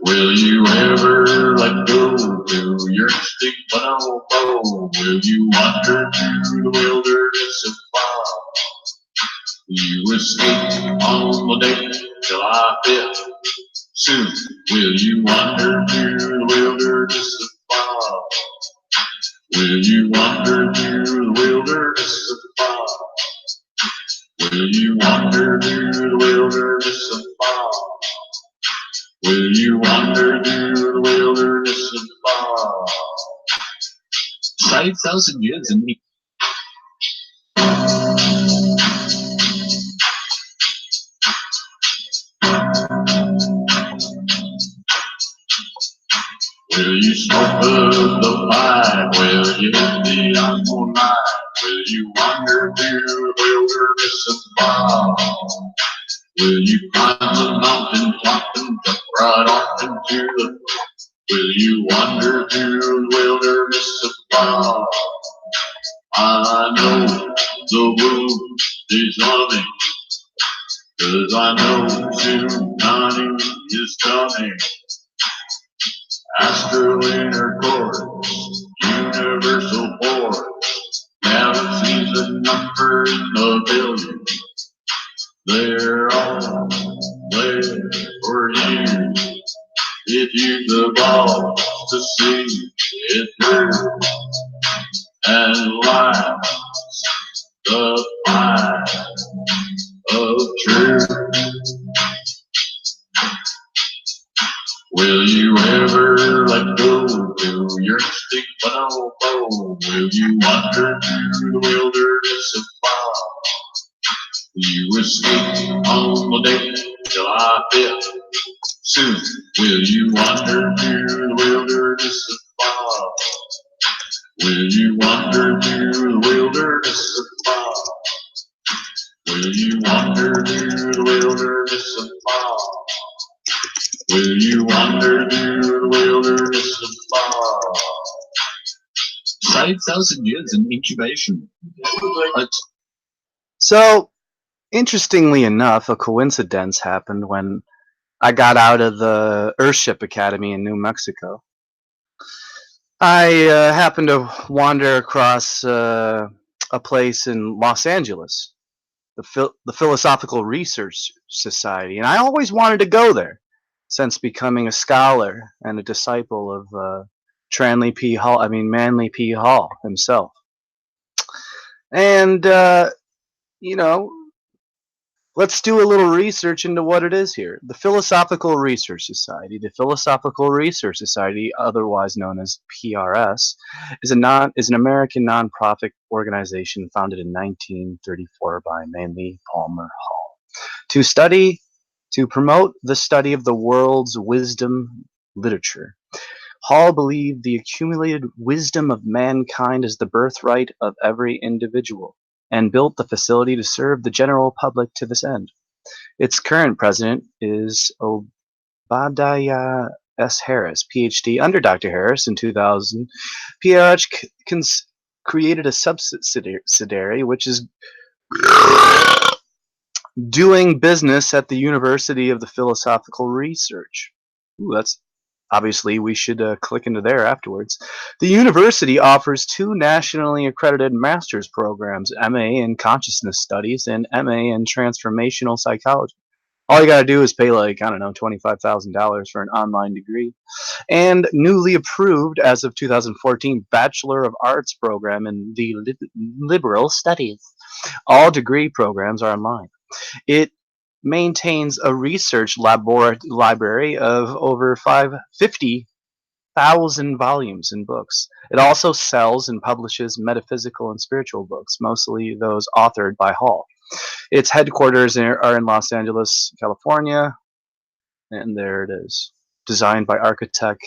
Will you ever let go to your instinct bonobo? Will you wander through the wilderness of fog? You escape on the day July 5th. Soon will you wander through the wilderness of fog? Will you wander through the wilderness of fog? Will you wander through the wilderness of fog? Will you wander through the wilderness of fog? 5,000 years in me. Will you smoke the pipe? Will you hit the aqua line? Will you wander through the wilderness of fog? Will you climb the mountain top and jump right off into the... Will you wander through the wilderness of fog? I know the world is running, 'cause I know tsunami is coming. Astral intercourse, universal force, galaxies a number in the billion. They're all there for you, if you've the balls to see it through. And life's the fight of truth. Will you ever let go to your instinct bonobo? Will you wander through the wilderness of fog? You escape on the day July 5th. Soon will you wander through the wilderness of fog? Will you wander through the wilderness of fog? Will you wander through the wilderness of fog? Will you wander through the wilderness of fog? 5,000 years in incubation. So, interestingly enough, a coincidence happened when I got out of the Earthship Academy in New Mexico. I happened to wander across a place in Los Angeles, the Philosophical Research Society, and I always wanted to go there since becoming a scholar and a disciple of Manly P. Hall himself. And, you know, let's do a little research into what it is here. The Philosophical Research Society. The Philosophical Research Society, otherwise known as PRS, is an American nonprofit organization founded in 1934 by Manly Palmer Hall to promote the study of the world's wisdom literature. Hall believed the accumulated wisdom of mankind is the birthright of every individual, and built the facility to serve the general public to this end. Its current president is Obadiah S. Harris, PhD. Under Dr. Harris in 2000, PRS created a subsidiary which is doing business at the University of the Philosophical Research. Ooh, that's obviously we should click into there afterwards. The university offers 2 nationally accredited master's programs, MA in Consciousness Studies and MA in Transformational Psychology. All you gotta do is pay like, I don't know, $25,000 for an online degree. And newly approved as of 2014 Bachelor of Arts program in the Liberal Studies. All degree programs are online. It maintains a research library of over 50,000 volumes and books. It also sells and publishes metaphysical and spiritual books, mostly those authored by Hall. Its headquarters are in Los Angeles, California, and there it is, designed by architect.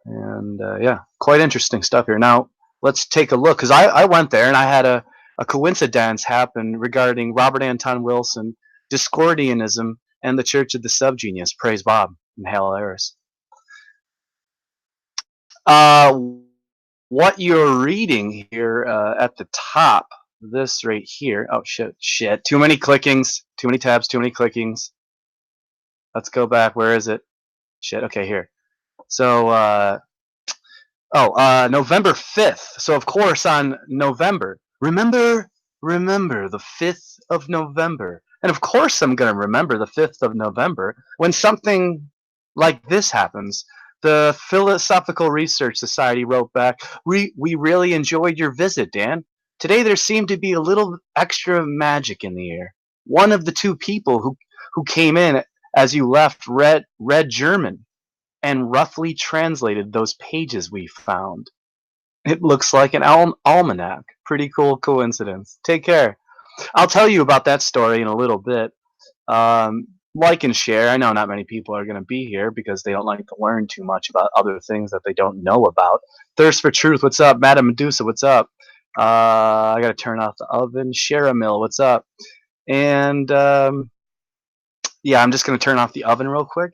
And yeah, quite interesting stuff here. Now let's take a look, because I went there and I had a coincidence happen regarding Robert Anton Wilson, Discordianism, and the Church of the SubGenius. Praise Bob and Hail Eris. What you're reading here at the top, this right here. Oh shit! Too many clickings. Too many tabs. Too many clickings. Let's go back. Where is it? Shit. Okay, here. So, November 5th. So, of course, on November. Remember the 5th of November. And of course, I'm going to remember the 5th of November when something like this happens. The Philosophical Research Society wrote back, we really enjoyed your visit, Dan. Today there seemed to be a little extra magic in the air. One of the two people who came in as you left read German and roughly translated those pages we found. It looks like an almanac. Pretty cool coincidence. Take care. I'll tell you about that story in a little bit. Like and share. I know not many people are going to be here because they don't like to learn too much about other things that they don't know about. Thirst for Truth, what's up? Madam Medusa, what's up? I got to turn off the oven. Sharamil, what's up? And yeah, I'm just going to turn off the oven real quick.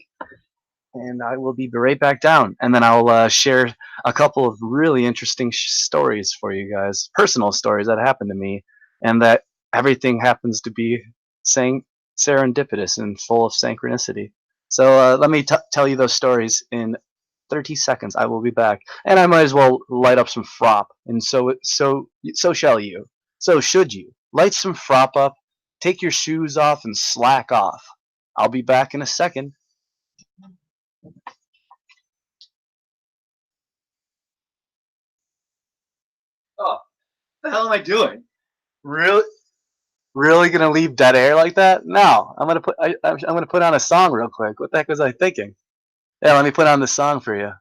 And I will be right back down. And then I'll share a couple of really interesting stories for you guys. Personal stories that happened to me. And that everything happens to be serendipitous and full of synchronicity. So let me tell you those stories in 30 seconds. I will be back. And I might as well light up some frop. And so shall you. So should you. Light some frop up, take your shoes off, and slack off. I'll be back in a second. Oh, what the hell am I doing? Really gonna leave dead air like that? No, I'm gonna put on a song real quick. What the heck was I thinking? Yeah, let me put on the song for you.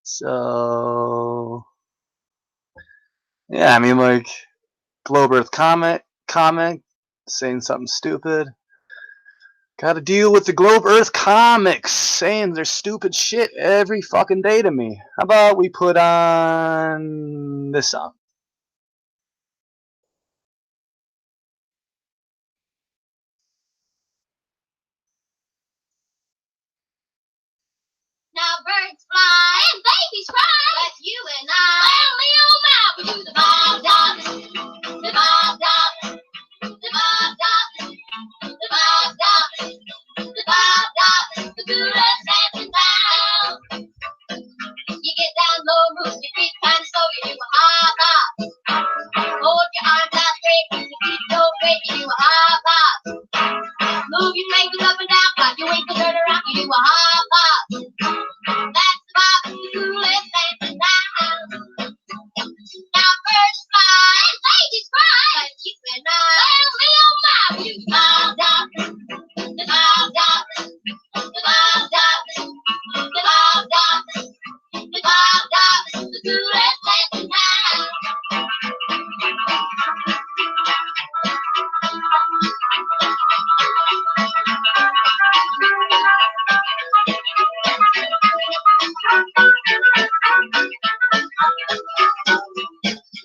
So yeah, I mean like Globe Earth comic saying something stupid. Got to deal with the Globe Earth comics saying their stupid shit every fucking day to me. How about we put on this song? Now birds fly and babies cry, but you and I only on out. We do the Bob Dobbs, the Bob Dobbs, the Bob Dobbs, the Bob Dobbs, the Bob Dobbs, the coolest dance in town. You get down low, move your feet kind of slow, you do a hop hop. Hold your arms out straight, keep your feet so straight, you do a hop hop. Move your fingers up and down, flap your wings and turn around, you do a hop hop. That's the Bob, the coolest dance in town. Now birds fly and babies cry, but you and I only on my view. Bob Dobbs, the Bob Dobbs, the Bob Dobbs, the Bob Dobbs, the Bob Dobbs, the coolest dance in town.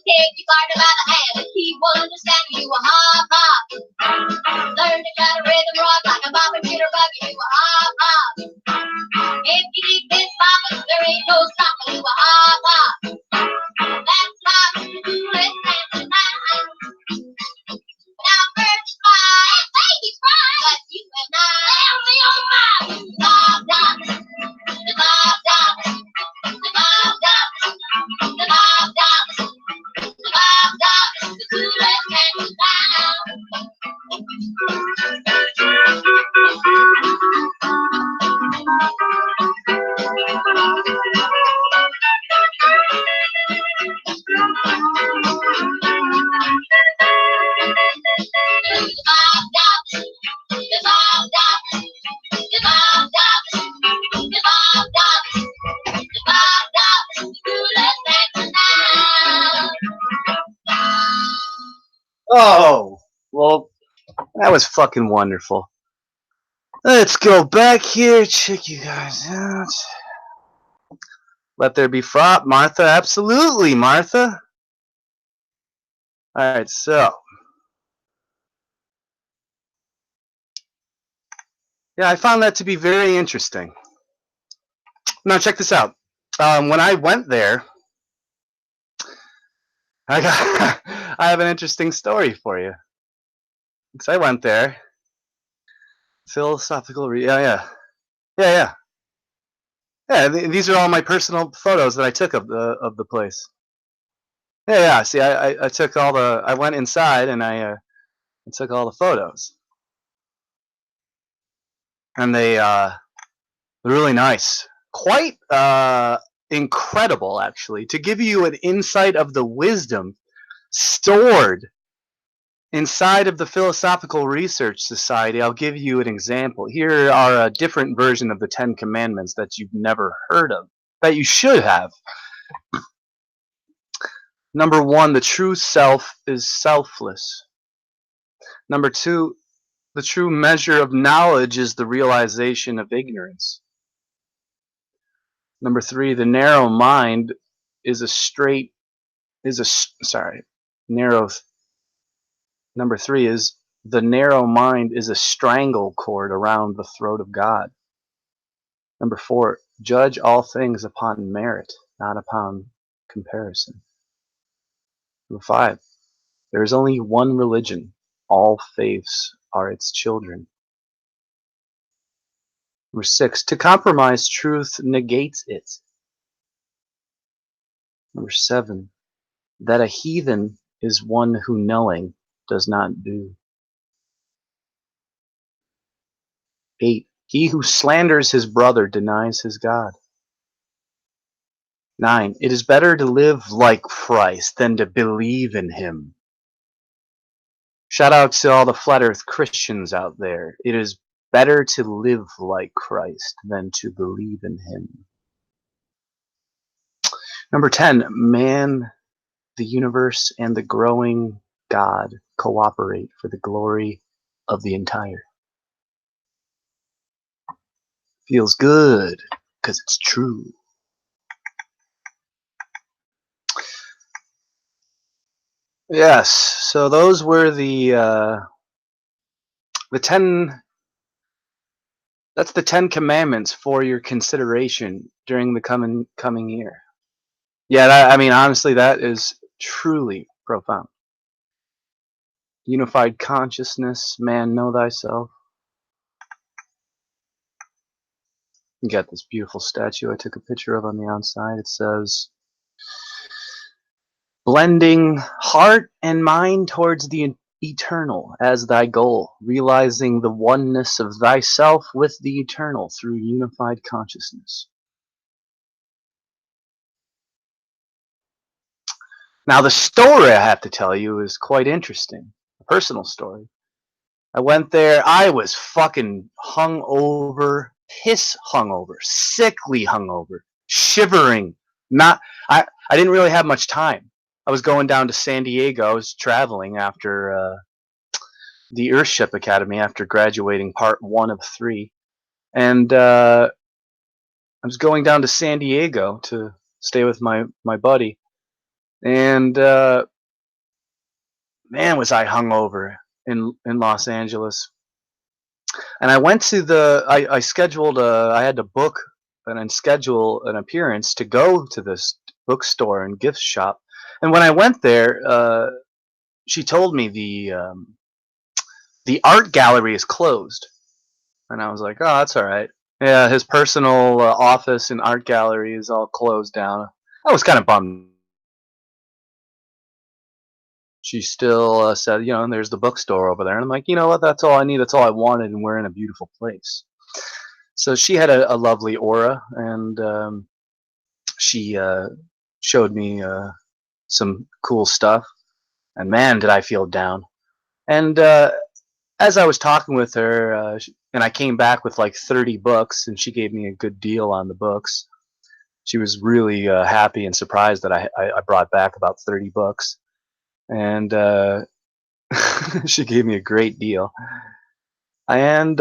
Take your partner by the hand and he will understand you a hop hop. Learn to cut a rhythm rock like a bop and jitterbug, you a hop hop. If you dig this bop, there ain't no stopping you a hop hop. That's Bob, the coolest dance in town. Now birds fly and babies cry, but you and I only on my Bob Dobbs, the Bob Dobbs, the Bob Dobbs, the Bob Dobbs, the Bob Dobbs, the coolest dance in town. The Bob Dobbs, the Bob Dobbs, the Bob Dobbs, the Bob Dobbs, the Bob Dobbs, the coolest dance in town. Oh, well, that was fucking wonderful. Let's go back here, check you guys out. Let there be frop, Martha. Absolutely, Martha. All right, so yeah, I found that to be very interesting. Now check this out. When I went there, I have an interesting story for you. Because I went there, philosophical. Yeah. Yeah, yeah. These are all my personal photos that I took of the place. Yeah. See, I took all the. I went inside and I took all the photos, and they're really nice. Quite incredible, actually, to give you an insight of the wisdom stored inside of the Philosophical Research Society. I'll give you an example. Here are a different version of the 10 Commandments that you've never heard of, that you should have. Number 1, the true self is selfless. Number 2, the true measure of knowledge is the realization of ignorance. Number 3, the narrow mind is a straight, narrow. Number 3 is the narrow mind is a strangle cord around the throat of God. Number 4, judge all things upon merit, not upon comparison. Number 5, there is only one religion. All faiths are its children. Number 6, to compromise truth negates it. Number 7, that a heathen is one who knowing does not do. 8, he who slanders his brother denies his God. 9, it is better to live like Christ than to believe in him. Shout out to all the flat earth Christians out there. It is better to live like Christ than to believe in him. Number 10, man, the universe, and the growing God cooperate for the glory of the entire. Feels good because it's true. Yes, so those were the 10. That's the 10 Commandments for your consideration during the coming year. Yeah, I mean, honestly, that is truly profound. Unified consciousness, man, know thyself. You got this beautiful statue I took a picture of on the outside. It says, blending heart and mind towards the eternal as thy goal, realizing the oneness of thyself with the eternal through unified consciousness. Now, the story I have to tell you is quite interesting. A personal story. I went there. I was fucking hungover, piss hungover, sickly hungover, shivering. I didn't really have much time. I was going down to San Diego. I was traveling after the Earthship Academy after graduating part 1 of 3. And I was going down to San Diego to stay with my buddy. And man, was I hungover in Los Angeles. And I went to I scheduled I had to book and schedule an appearance to go to this bookstore and gift shop. And when I went there, she told me the art gallery is closed. And I was like, oh, that's all right. Yeah, his personal office and art gallery is all closed down. I was kind of bummed. She still said, you know, and there's the bookstore over there. And I'm like, you know what? That's all I need. That's all I wanted. And we're in a beautiful place. So she had a lovely aura, and she showed me some cool stuff. And man, did I feel down. And as I was talking with her, and I came back with like 30 books, and she gave me a good deal on the books. She was really happy and surprised that I brought back about 30 books. And she gave me a great deal. And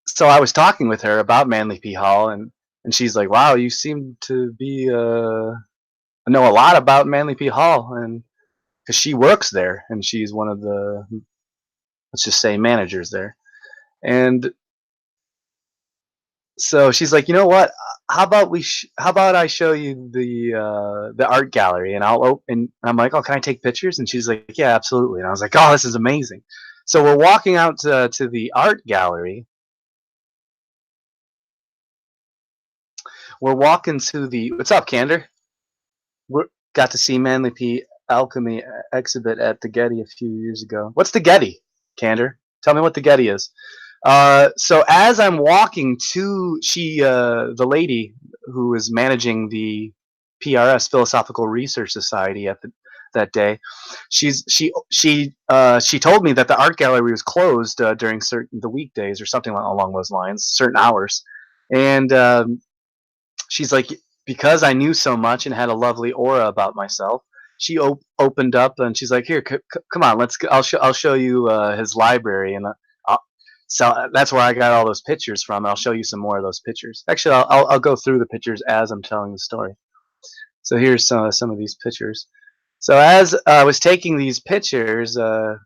so I was talking with her about Manly P. Hall, and she's like, wow, you seem to be know a lot about Manly P. Hall. And because she works there, and she's one of the, let's just say, managers there. And so she's like, you know what? How about I show you the art gallery, and I'll open. And I'm like, oh, can I take pictures? And she's like, yeah, absolutely. And I was like, oh, this is amazing. So we're walking out to the art gallery, we're walking to the. What's up, Candor? We got to see Manly P alchemy exhibit at the Getty a few years ago. What's the Getty, Candor? Tell me what the Getty is. So as I'm walking to the lady who is managing the PRS Philosophical Research Society at that day, she told me that the art gallery was closed during the weekdays or something along those lines, certain hours, and she's like, because I knew so much and had a lovely aura about myself, she opened up and she's like, here, come on, let's go. I'll show you his library, and so that's where I got all those pictures from. I'll show you some more of those pictures. Actually, I'll go through the pictures as I'm telling the story. So here's some of these pictures. So as I was taking these pictures, we're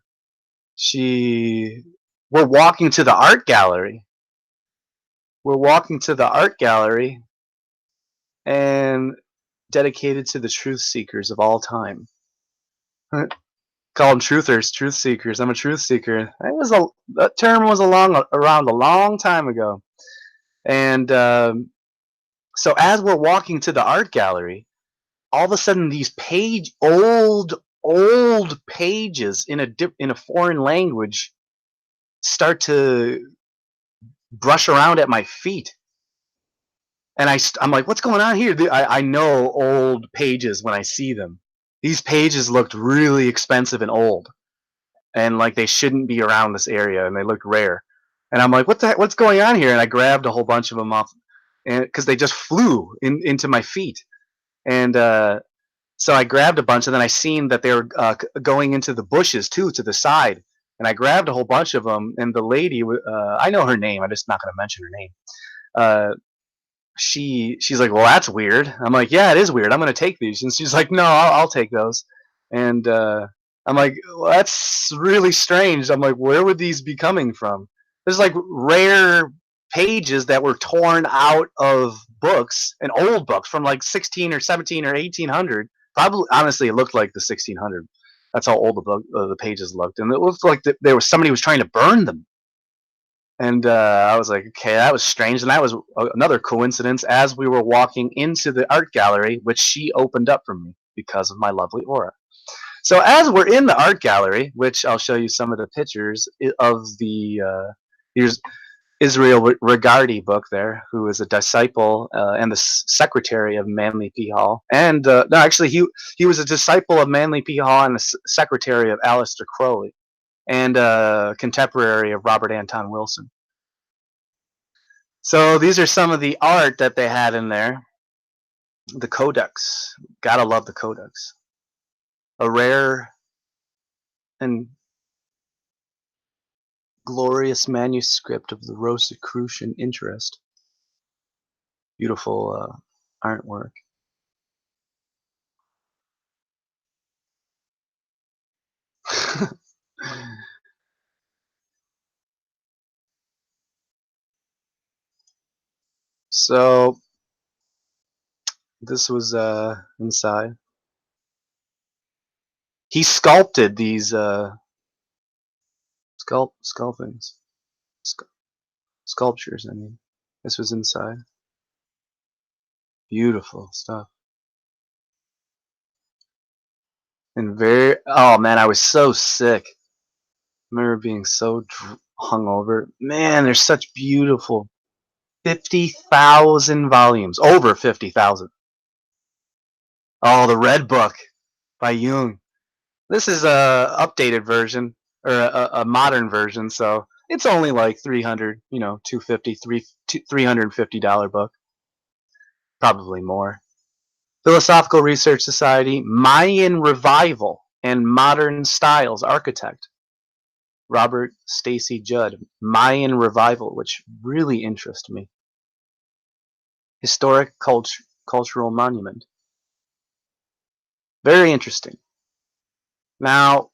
walking to the art gallery. We're walking to the art gallery, and dedicated to the truth seekers of all time. Call them truthers, truth seekers. I'm a truth seeker. That term was around a long time ago. And so as we're walking to the art gallery, all of a sudden these old pages in a foreign language start to brush around at my feet. And I'm like, what's going on here? I know old pages when I see them. These pages looked really expensive and old, and like they shouldn't be around this area, and they looked rare. And I'm like, what's going on here? And I grabbed a whole bunch of them off, and because they just flew into my feet. And so I grabbed a bunch, and then I seen that they were going into the bushes too, to the side. And I grabbed a whole bunch of them, and the lady, I know her name, I'm just not going to mention her name. She's like, well, that's weird. I'm like, yeah, it is weird. I'm gonna take these. And she's like, no, I'll take those. And I'm like, well, that's really strange. I'm like, where would these be coming from? There's like rare pages that were torn out of books, and old books from like 16 or 17 or 1800. Probably, honestly, it looked like the 1600. That's how old the pages looked, and it looked like somebody was trying to burn them. And I was like, okay, that was strange. And that was another coincidence as we were walking into the art gallery, which she opened up for me because of my lovely aura. So as we're in the art gallery, which I'll show you some of the pictures of here's Israel Regardi book there, who is a disciple and the secretary of Manly P. Hall. And no, actually, he was a disciple of Manly P. Hall and the secretary of Aleister Crowley, and contemporary of Robert Anton Wilson. So these are some of the art that they had in there. The Codex. Gotta love the Codex. A rare and glorious manuscript of the Rosicrucian interest. Beautiful artwork. So this was inside. He sculpted these sculptures. I mean, this was inside. Beautiful stuff. And oh man, I was so sick. I remember being so hungover. Man, there's such beautiful 50,000 volumes, over 50,000. Oh, the Red Book by Jung. This is a updated version, or a modern version, so it's only like 300, $350 book. Probably more. Philosophical Research Society, Mayan Revival and Modern Styles Architect. Robert Stacy Judd, Mayan Revival, which really interests me. Historic cultural monument. Very interesting. Now,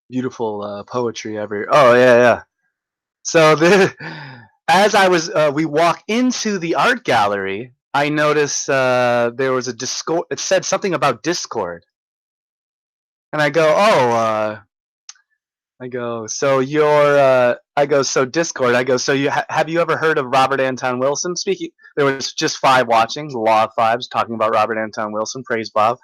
beautiful poetry everywhere. Oh yeah. So as I was, we walk into the art gallery, I noticed there was a Discord. It said something about Discord, and I go, oh, I go, so so Discord. I go, so have you ever heard of Robert Anton Wilson? Speaking, there was just 5 watching, the law of 5s, talking about Robert Anton Wilson. Praise Bob.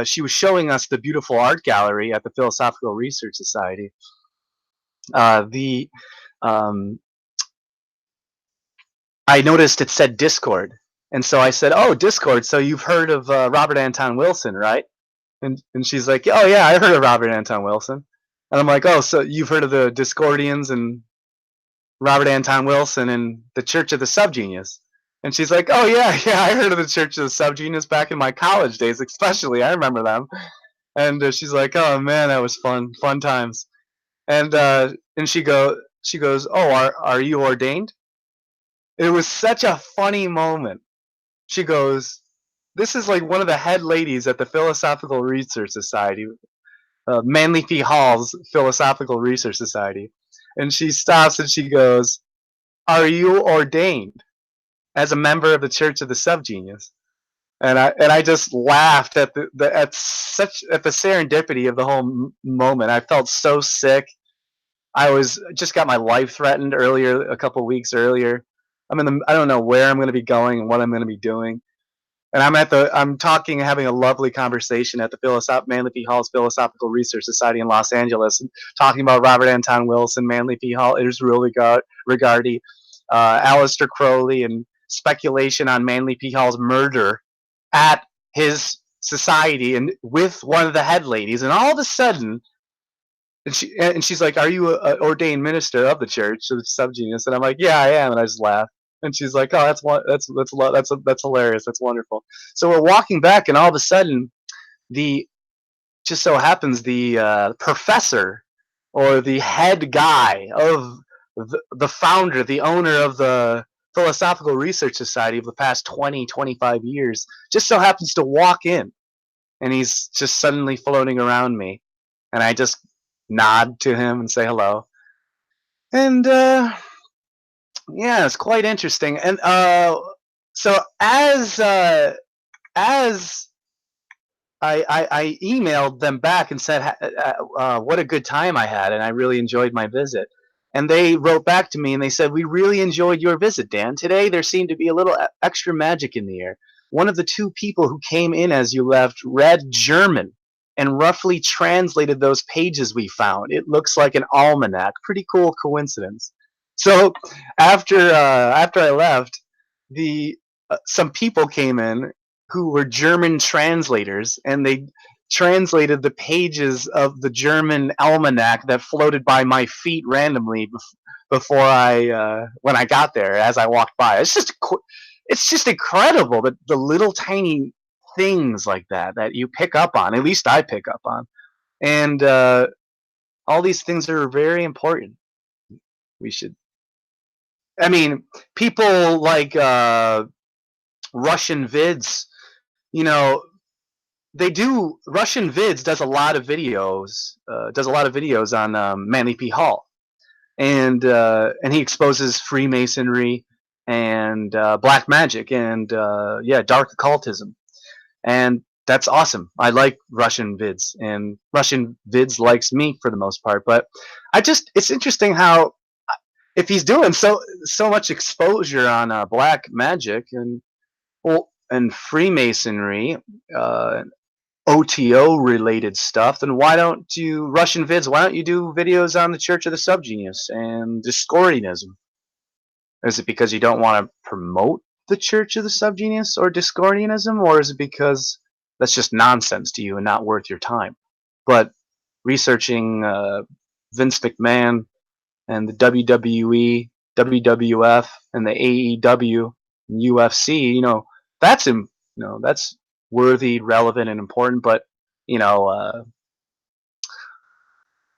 She was showing us the beautiful art gallery at the Philosophical Research Society. I noticed it said Discord, and so I said, "Oh, Discord. So you've heard of Robert Anton Wilson, right?" And she's like, "Oh yeah, I heard of Robert Anton Wilson." And I'm like, "Oh, so you've heard of the Discordians and Robert Anton Wilson and the Church of the SubGenius?" And she's like, "Oh yeah, yeah, I heard of the Church of the SubGenius back in my college days, especially. I remember them." And she's like, "Oh man, that was fun times." And she goes, "Oh, are you ordained?" It was such a funny moment. She goes, "This is like one of the head ladies at the Philosophical Research Society, Manly P. Hall's Philosophical Research Society." And she stops and she goes, "Are you ordained as a member of the Church of the SubGenius?" And I just laughed at the serendipity of the whole moment. I felt so sick. I just got my life threatened earlier, a couple weeks earlier. I don't know where I'm going to be going and what I'm going to be doing. And I'm talking, having a lovely conversation at the Manly P. Hall's Philosophical Research Society in Los Angeles, and talking about Robert Anton Wilson, Manly P. Hall, Israel Regardie, Aleister Crowley, and speculation on Manly P. Hall's murder at his society and with one of the head ladies. And all of a sudden, she's like, "Are you an ordained minister of the Church of the SubGenius?" And I'm like, "Yeah, I am." And I just laugh. And she's like, "Oh, that's hilarious. That's wonderful." So we're walking back, and all of a sudden, just so happens the professor, or the head guy of the founder, the owner of the Philosophical Research Society of the past 25 years, just so happens to walk in, and he's just suddenly floating around me, and I just nod to him and say hello. And yeah, it's quite interesting. And so as I emailed them back and said what a good time I had, and I really enjoyed my visit. And they wrote back to me and they said, "We really enjoyed your visit, Dan. Today there seemed to be a little extra magic in the air. One of the 2 people who came in as you left read German and roughly translated those pages we found. It looks like an almanac. Pretty cool coincidence." So after I left, some people came in who were German translators, and they translated the pages of the German almanac that floated by my feet randomly before when I got there, as I walked by. It's just incredible that the little tiny things like that you pick up on. At least I pick up on, and all these things are very important. We should. I mean, people like Russian vids, you know, Russian vids does a lot of videos on Manly P. Hall, and he exposes Freemasonry and black magic and dark occultism, and that's awesome. I like Russian vids, and Russian vids likes me for the most part. But it's interesting how, if he's doing so much exposure on black magic and Freemasonry, OTO related stuff, then why don't you do videos on the Church of the SubGenius and Discordianism? Is it because you don't want to promote the Church of the SubGenius or Discordianism, or is it because that's just nonsense to you and not worth your time? But researching Vince McMahon and the WWE, WWF, and the AEW, and UFC, that's worthy, relevant, and important. But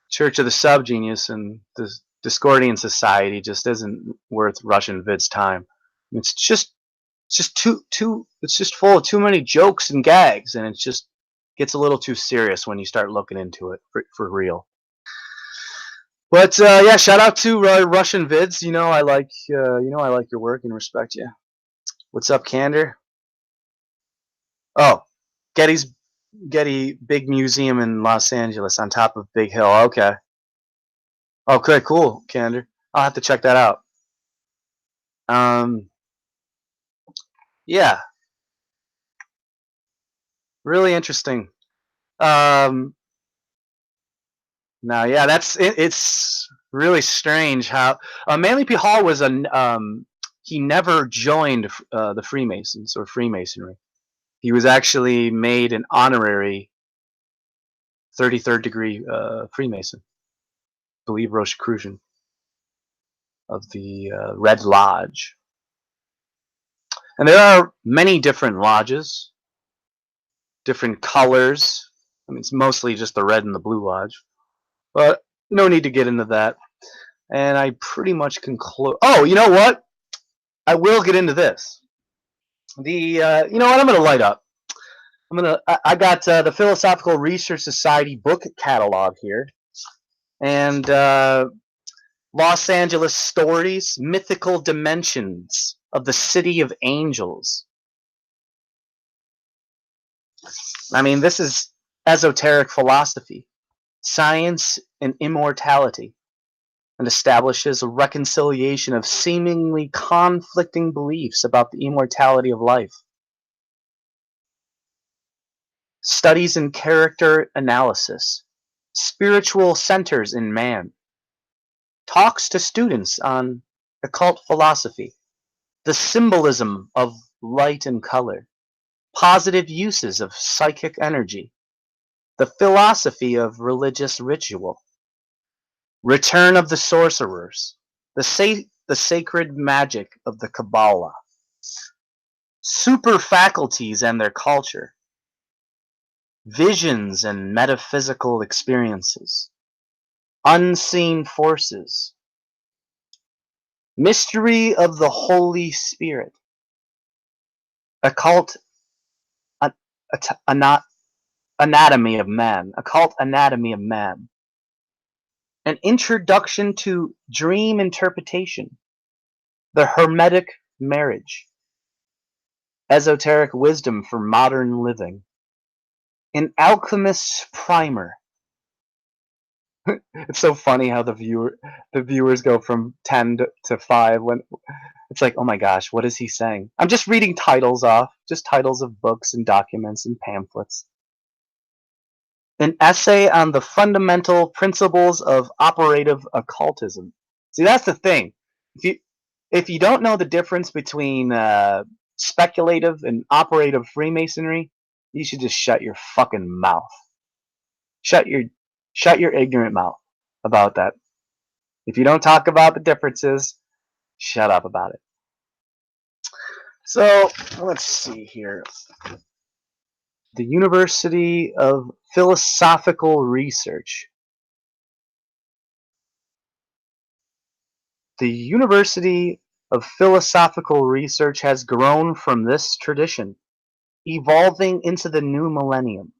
Church of the SubGenius and the Discordian Society just isn't worth Russian vid's time. It's just full of too many jokes and gags, and it just gets a little too serious when you start looking into it for real. But yeah, shout out to Russian vids. I like your work and respect you. What's up, Candor? Oh, Getty big museum in Los Angeles on top of Big Hill. Okay. Okay, cool, Kander. I'll have to check that out. Yeah, really interesting. Now, yeah, that's it, it's really strange how Manly P. Hall was he never joined the Freemasons or Freemasonry. He was actually made an honorary 33rd degree Freemason, I believe Rosicrucian of the Red Lodge. And there are many different lodges, different colors. I mean, it's mostly just the red and the blue lodge, but no need to get into that. And I pretty much conclude. Oh, you know what? I will get into this. You know what? I'm gonna light up. I got the Philosophical Research Society book catalog here, and Los Angeles Stories, Mythical Dimensions of the City of Angels. I mean, this is esoteric philosophy, science, and immortality, and establishes a reconciliation of seemingly conflicting beliefs about the immortality of life. Studies in character analysis, spiritual centers in man, talks to students on occult philosophy, the symbolism of light and color, positive uses of psychic energy, the philosophy of religious ritual, return of the sorcerers, the sacred magic of the Kabbalah, super faculties and their culture, visions and metaphysical experiences, unseen forces, mystery of the Holy Spirit, occult anatomy of man, occult anatomy of man, an introduction to dream interpretation, the Hermetic marriage, esoteric wisdom for modern living, an alchemist's primer. It's so funny how the viewers go from 10 to 5 when it's like, oh my gosh, what is he saying? I'm just reading titles off, just titles of books and documents and pamphlets. An essay on the fundamental principles of operative occultism. See, that's the thing. If you don't know the difference between speculative and operative Freemasonry, you should just shut your fucking mouth. Shut your ignorant mouth about that. If you don't talk about the differences, shut up about it. So let's see here. The University of Philosophical Research. The University of Philosophical Research has grown from this tradition, evolving into the new millennium.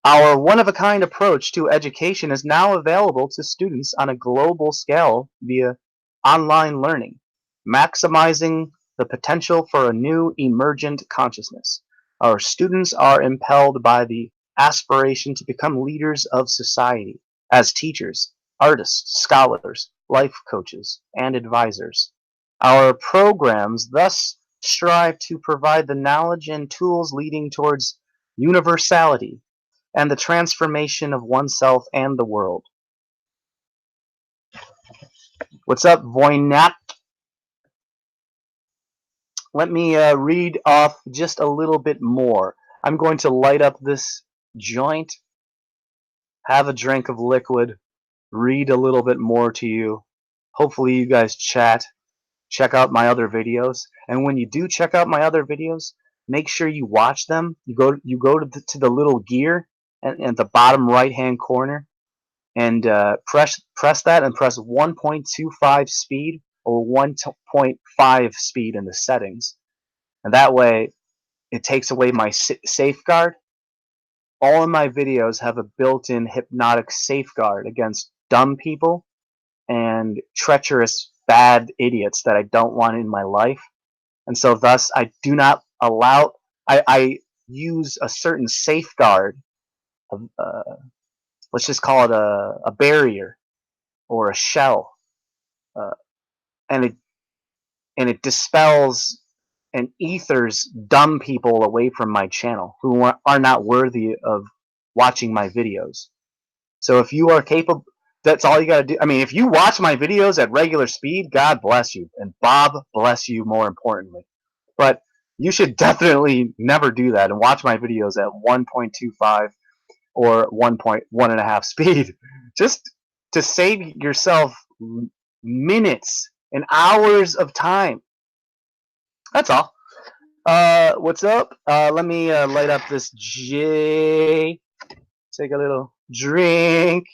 Our one-of-a-kind approach to education is now available to students on a global scale via online learning, maximizing the potential for a new emergent consciousness. Our students are impelled by the aspiration to become leaders of society as teachers, artists, scholars, life coaches, and advisors. Our programs thus strive to provide the knowledge and tools leading towards universality and the transformation of oneself and the world. What's up, Voynat? Let me read off just a little bit more. I'm going to light up this joint, have a drink of liquid, read a little bit more to you. Hopefully you guys check out my other videos. And when you do check out my other videos, make sure you watch them. You go to the little gear at the bottom right hand corner and press that and press 1.25 speed or 1.5 speed in the settings, and that way it takes away my safeguard. All of my videos have a built-in hypnotic safeguard against dumb people and treacherous bad idiots that I don't want in my life, and so thus I do not allow I use a certain safeguard, of, let's just call it a barrier or a shell, uh, and it dispels and ethers dumb people away from my channel who are not worthy of watching my videos. So if you are capable, that's all you got to do. I mean, if you watch my videos at regular speed, God bless you, and Bob bless you more importantly. But you should definitely never do that and watch my videos at 1.25 or 1.1.5 speed, just to save yourself minutes and hours of time. That's all. What's up? Let me light up this J. Take a little drink.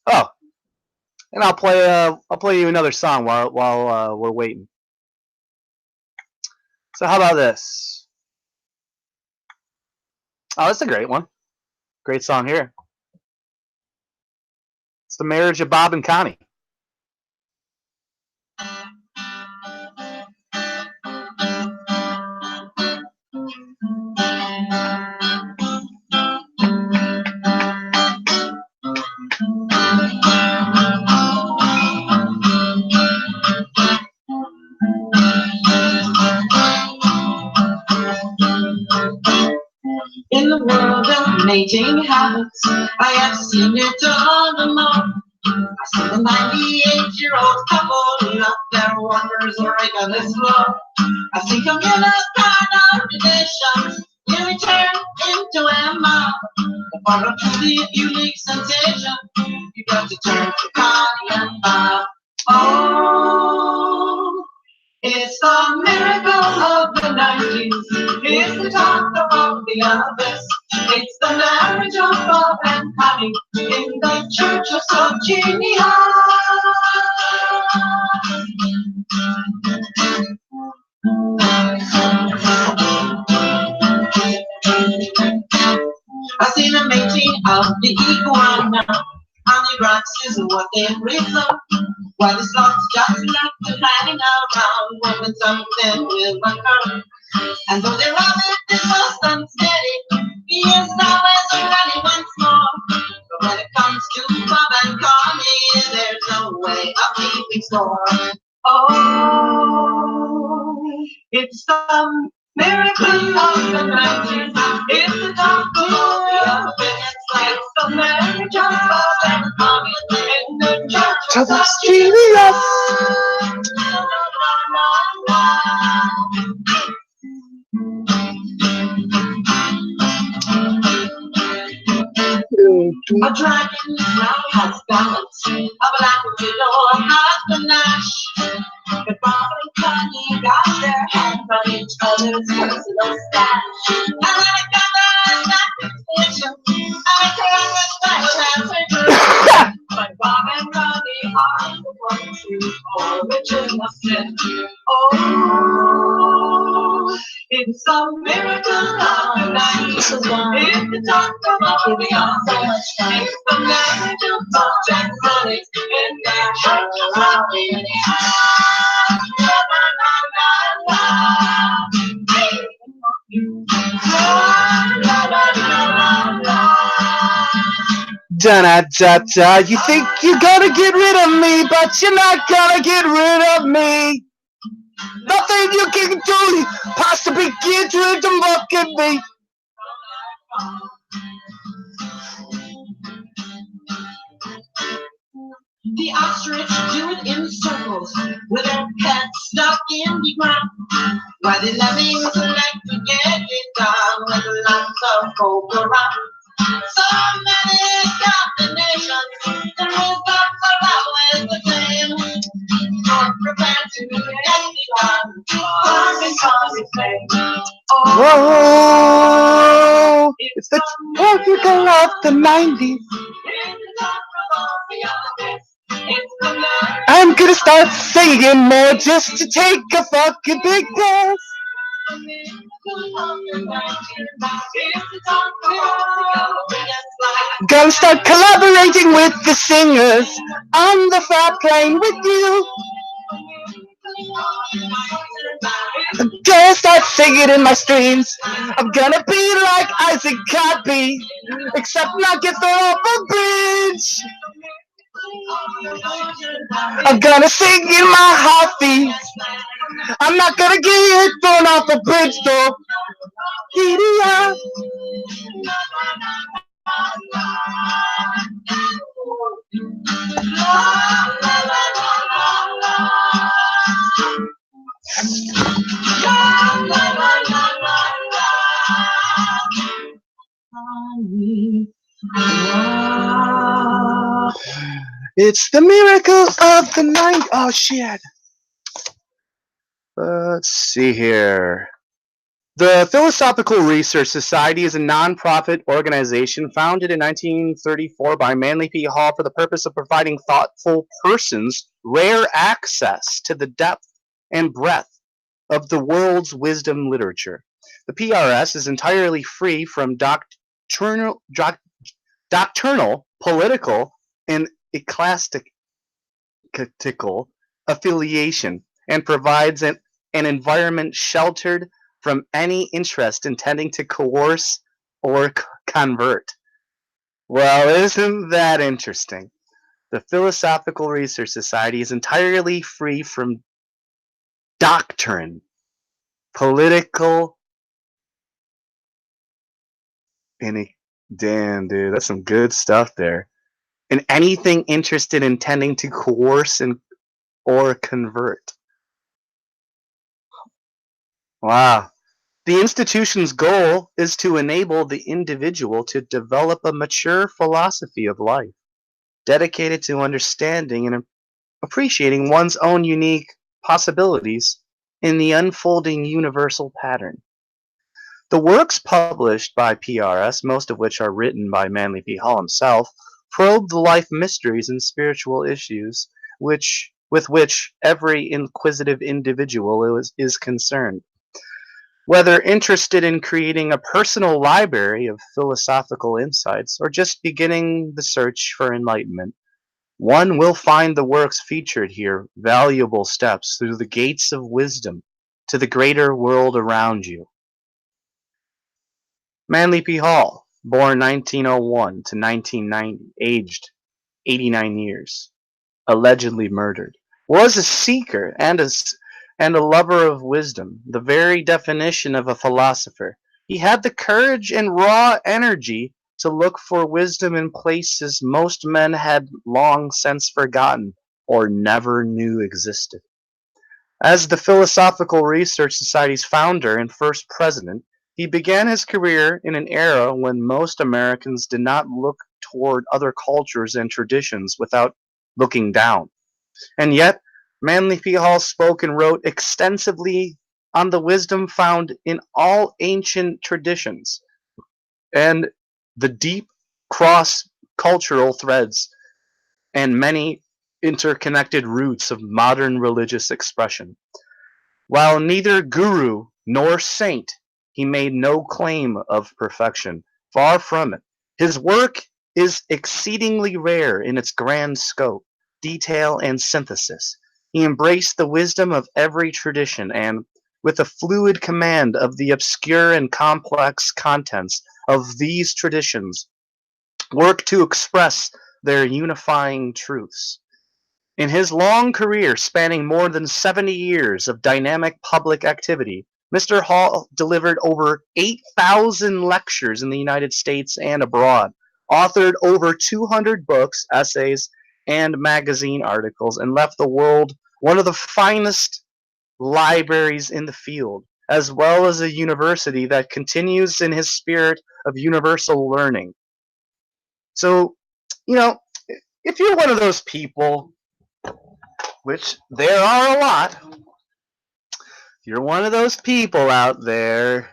Oh, and I'll play you another song while we're waiting. So how about this? Oh, that's a great one. Great song here. It's The Marriage of Bob and Connie. In the world of mating habits, I have seen it all along. I saw the 98-year-old couple love their wonders oregano flow. I see communal relations nearly turn into a mob. The bottom to the unique sensation, you got to turn to Connie and Bob. Oh, it's the miracle of the 90s. It's the talk of the others. It's the marriage of Bob and Connie in the church of SubGenius. I see the mating of the iguana on the rocks is what they reason. Why the sloths just left to hanging around, hoping something will occur. And though they love it is most unsteady, he is always ready once more. But when it comes to Bob and Connie, there's no way of keeping score. Oh, it's the miracle of the 90s. It's the talk of the it's like the marriage of Bob and Connie in the church of SubGenius. A dragon now has balance, a black widow has panache. But Bob and Connie got their hands on each other's personal stash. And when it gathers that conviction, I can't with style and but Bob and Connie are the ones who original sin. Oh, it's a miracle of the 90s. It's the talk of the awesome. It's the marriage of Bob and Connie in their church of SubGenius. Da-da-da-da. You think you're gonna get rid of me, but you're not gonna get rid of me. Nothing you can do possibly get rid of fucking me. The ostrich do it in circles with their head stuck in the ground. While the lemmings like to get it done with lots of folk around. So many combinations, the results are always the same. Don't prepare to get it done. Whoa, it's the miracle of the 90s. I'm gonna start singing more just to take a fucking big guess. Gonna start collaborating with the singers on the flat plane with you. I'm gonna start singing in my streams. I'm gonna be like Isaac Copy, except not get thrown off a bridge. I'm gonna sing in my heartbeat. I'm not gonna get thrown off a bridge though. Giddy-up. It's the miracle of the night. Oh shit. Let's see here. The Philosophical Research Society is a non-profit organization founded in 1934 by Manly P. Hall for the purpose of providing thoughtful persons rare access to the depth and breadth of the world's wisdom literature. The PRS is entirely free from doctrinal, political, and ecclesiastical affiliation, and provides an environment sheltered from any interest intending to coerce or convert. Well, isn't that interesting? The Philosophical Research Society is entirely free from doctrine, political, and damn, dude, that's some good stuff there. And anything interested in intending to coerce or convert. Wow. The institution's goal is to enable the individual to develop a mature philosophy of life, dedicated to understanding and appreciating one's own unique possibilities in the unfolding universal pattern. The works published by PRS, most of which are written by Manly P. Hall himself, probe the life mysteries and spiritual issues with which every inquisitive individual is concerned. Whether interested in creating a personal library of philosophical insights or just beginning the search for enlightenment, one will find the works featured here valuable steps through the gates of wisdom to the greater world around you. Manly P. Hall, born 1901 to 1990, aged 89 years, allegedly murdered, was a seeker and a lover of wisdom, the very definition of a philosopher. He had the courage and raw energy to look for wisdom in places most men had long since forgotten or never knew existed. As the Philosophical Research Society's founder and first president, he began his career in an era when most Americans did not look toward other cultures and traditions without looking down. And yet, Manly P. Hall spoke and wrote extensively on the wisdom found in all ancient traditions and the deep cross-cultural threads and many interconnected roots of modern religious expression. While neither guru nor saint, he made no claim of perfection. Far from it. His work is exceedingly rare in its grand scope, detail, and synthesis. He embraced the wisdom of every tradition and, with a fluid command of the obscure and complex contents of these traditions, worked to express their unifying truths. In his long career spanning more than 70 years of dynamic public activity, Mr. Hall delivered over 8,000 lectures in the United States and abroad, authored over 200 books, essays, and magazine articles, and left the world one of the finest libraries in the field, as well as a university that continues in his spirit of universal learning. So, if you're one of those people, which there are a lot, if you're one of those people out there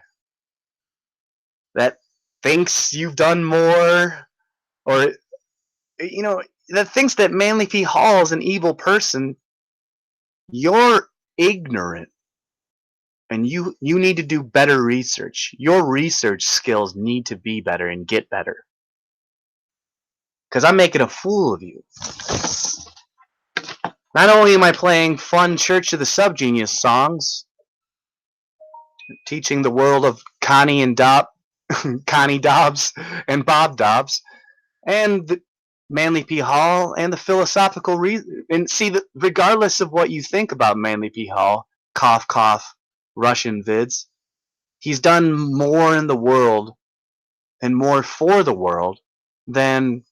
that thinks you've done more, or, that thinks that Manly P. Hall is an evil person, you're ignorant. And you need to do better research. Your research skills need to be better and get better. Because I'm making a fool of you. Not only am I playing fun Church of the SubGenius songs, teaching the world of Connie Dobbs and Bob Dobbs, and the Manly P. Hall, and the philosophical and see, regardless of what you think about Manly P. Hall, cough cough, Russian vids, he's done more in the world and more for the world than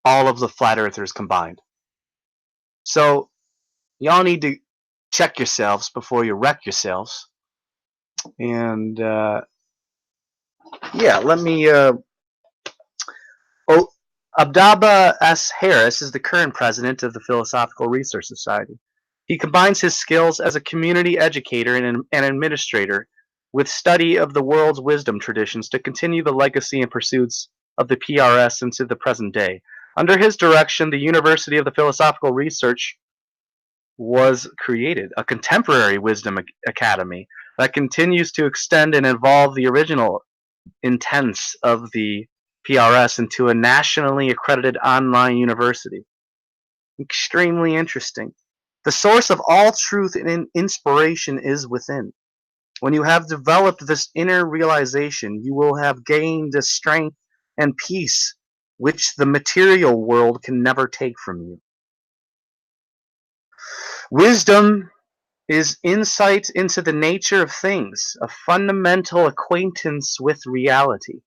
all of the flat earthers combined. So y'all need to check yourselves before you wreck yourselves. And yeah, let me. Abdaba S. Harris is the current president of the Philosophical Research Society. He combines his skills as a community educator and an administrator with study of the world's wisdom traditions to continue the legacy and pursuits of the PRS into the present day. Under his direction, the University of the Philosophical Research was created, a contemporary wisdom academy that continues to extend and evolve the original intents of the PRS into a nationally accredited online university. Extremely interesting. The source of all truth and inspiration is within. When you have developed this inner realization, you will have gained a strength and peace which the material world can never take from you. Wisdom is insight into the nature of things, a fundamental acquaintance with reality.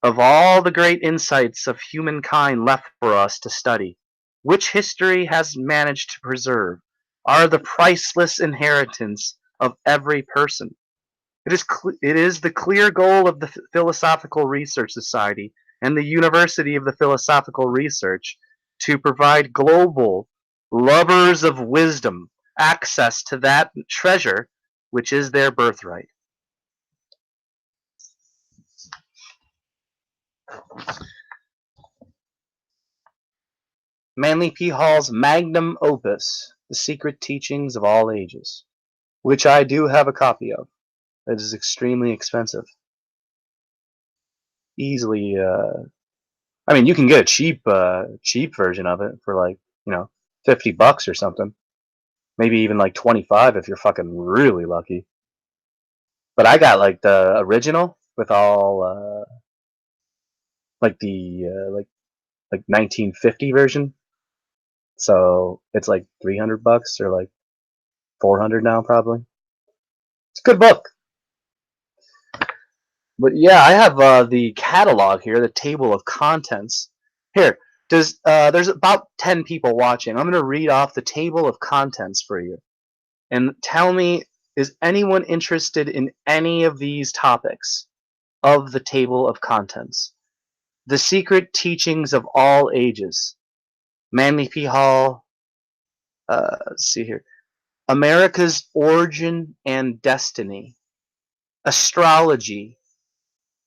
Of all the great insights of humankind left for us to study, which history has managed to preserve, are the priceless inheritance of every person. It is the clear goal of the Philosophical Research Society and the University of the Philosophical Research to provide global lovers of wisdom access to that treasure which is their birthright. Manly P. Hall's magnum opus, The Secret Teachings of All Ages, which I do have a copy of. It is extremely expensive. Easily, I mean, you can get a cheap version of it for like, $50 or something. Maybe even like 25 if you're fucking really lucky. But I got like the original with all, like the like 1950 version. So it's like $300 or like 400 now probably. It's a good book. But yeah, I have the catalog here, the table of contents. Here, there's about 10 people watching. I'm going to read off the table of contents for you. And tell me, is anyone interested in any of these topics of the table of contents? The Secret Teachings of All Ages. Manly P. Hall. Let's see here. America's Origin and Destiny. Astrology.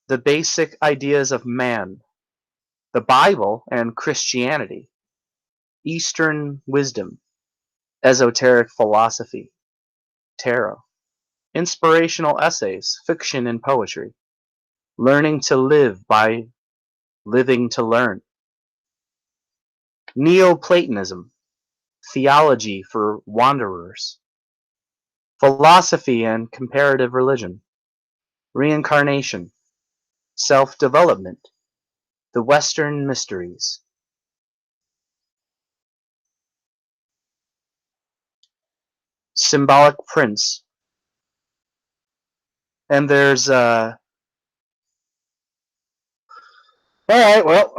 The Basic Ideas of Man. The Bible and Christianity. Eastern Wisdom. Esoteric Philosophy. Tarot. Inspirational Essays, Fiction and Poetry. Learning to Live by Living to Learn. Neoplatonism. Theology for Wanderers. Philosophy and Comparative Religion. Reincarnation. Self-Development. The Western Mysteries. Symbolic Prints. And there's alright, well,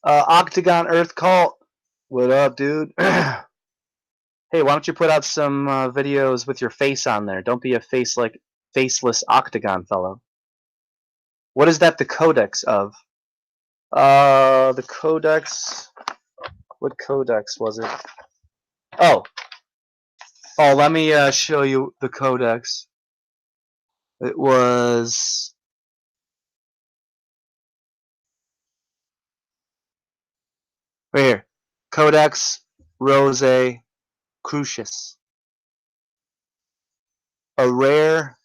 Octagon Earth Cult. What up, dude? Hey, why don't you put out some videos with your face on there? Don't be a faceless Octagon fellow. What is that the codex of? The codex. What codex was it? Oh, let me show you the codex. It was right here. Codex Rose Crucis. a rare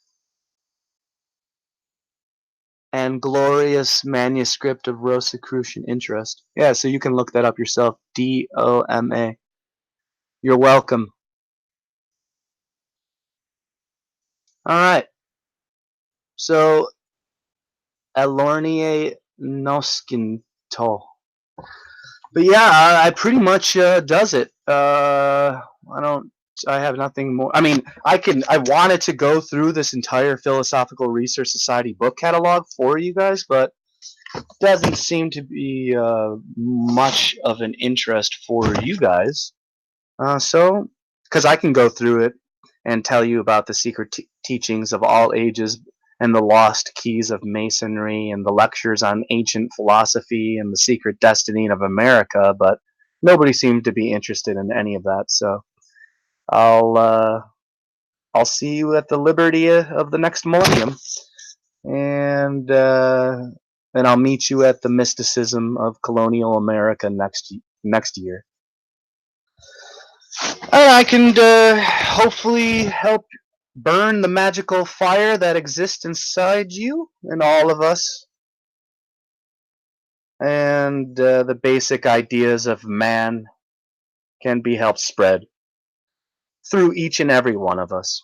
and glorious manuscript of Rosicrucian interest. Yeah, so you can look that up yourself. DOMA. You're welcome. All right. So, Alornie Noskinto. But yeah, I pretty much does it. I have nothing more. I mean, I wanted to go through this entire Philosophical Research Society book catalog for you guys, but it doesn't seem to be much of an interest for you guys. So, because I can go through it and tell you about the secret teachings of all ages and the lost keys of masonry and the lectures on ancient philosophy and the secret destiny of America, but nobody seemed to be interested in any of that. So I'll see you at the liberty of the next millennium, and I'll meet you at the mysticism of colonial America next year. And I can hopefully help burn the magical fire that exists inside you and all of us, and the basic ideas of man can be helped spread through each and every one of us,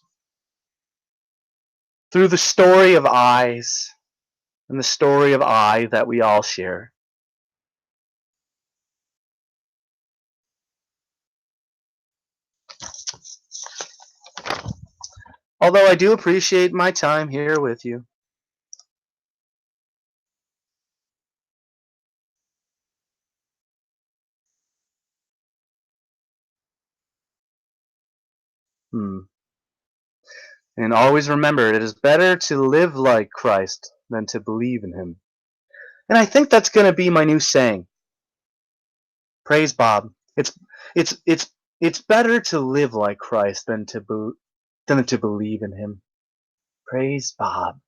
through the story of eyes and the story of I that we all share. Although I do appreciate my time here with you. And always remember, it is better to live like Christ than to believe in him. And I think that's going to be my new saying. Praise Bob. It's better to live like Christ than to believe in him. Praise Bob.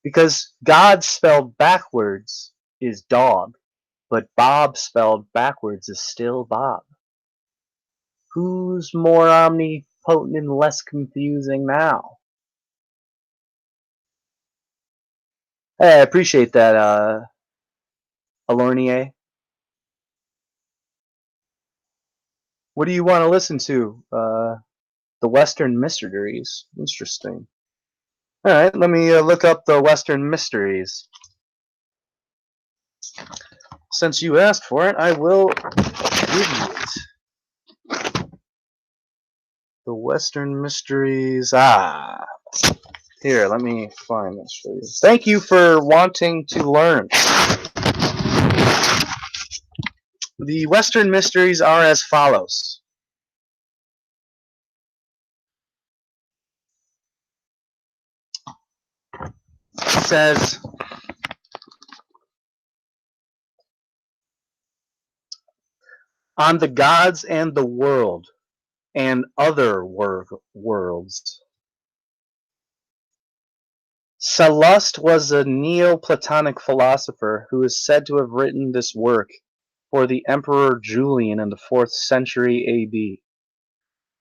Because God spelled backwards is dog, but Bob spelled backwards is still Bob. Who's more omnipotent and less confusing now? Hey, I appreciate that, Alornier. What do you want to listen to? The Western Mysteries. Interesting. Alright, let me look up the Western Mysteries. Since you asked for it, I will give you it. The Western Mysteries. Here, let me find this for you. Thank you for wanting to learn. The Western Mysteries are as follows. It says, on the gods and the world and other worlds. Sallust was a Neoplatonic philosopher who is said to have written this work for the Emperor Julian in the 4th century AD.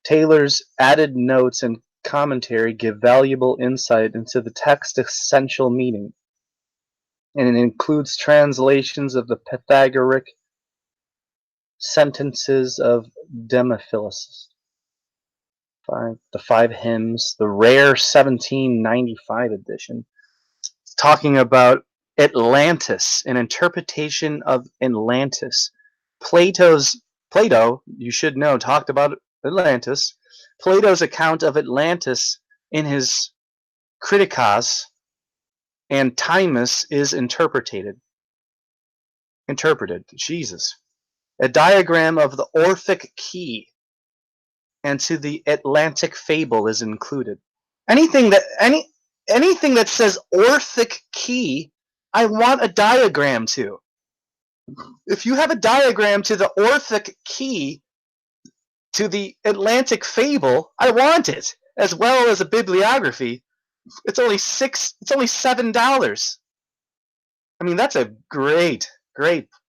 Taylor's added notes and commentary give valuable insight into the text's essential meaning, and it includes translations of the Pythagorean sentences of Demophilus, the 5 hymns, the rare 1795 edition, talking about Atlantis, an interpretation of Atlantis. Plato, you should know, talked about Atlantis. Plato's account of Atlantis in his Criticas and Timus is interpreted. Jesus. A diagram of the Orphic key and to the Atlantic fable is included. Anything that says Orphic key, I want a diagram to. If you have a diagram to the Orphic key to the Atlantic fable, I want it, as well as a bibliography. It's only $7. I mean, that's a great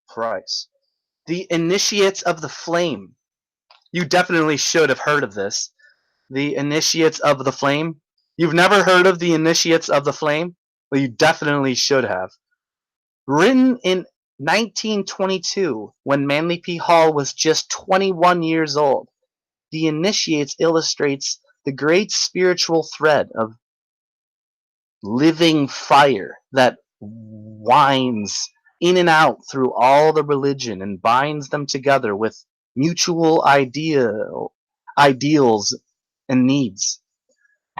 price. The Initiates of the Flame. You definitely should have heard of this. The Initiates of the Flame. You've never heard of the Initiates of the Flame? Well, you definitely should have. Written in 1922, when Manly P. Hall was just 21 years old, the Initiates illustrates the great spiritual thread of living fire that winds in and out through all the religion and binds them together with mutual ideals and needs.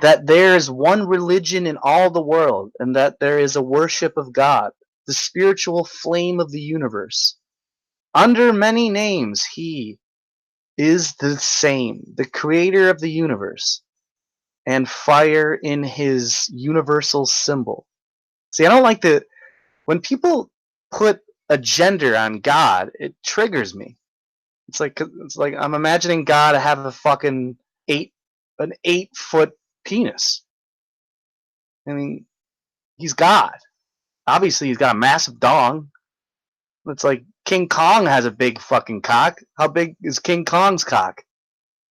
That there is one religion in all the world, and that there is a worship of God, the spiritual flame of the universe. Under many names, he is the same, the creator of the universe, and fire in his universal symbol. See, I don't like when people put a gender on God, it triggers me. It's like I'm imagining God to have a fucking an 8-foot penis. I mean, he's God. Obviously, he's got a massive dong. It's like King Kong has a big fucking cock. How big is King Kong's cock?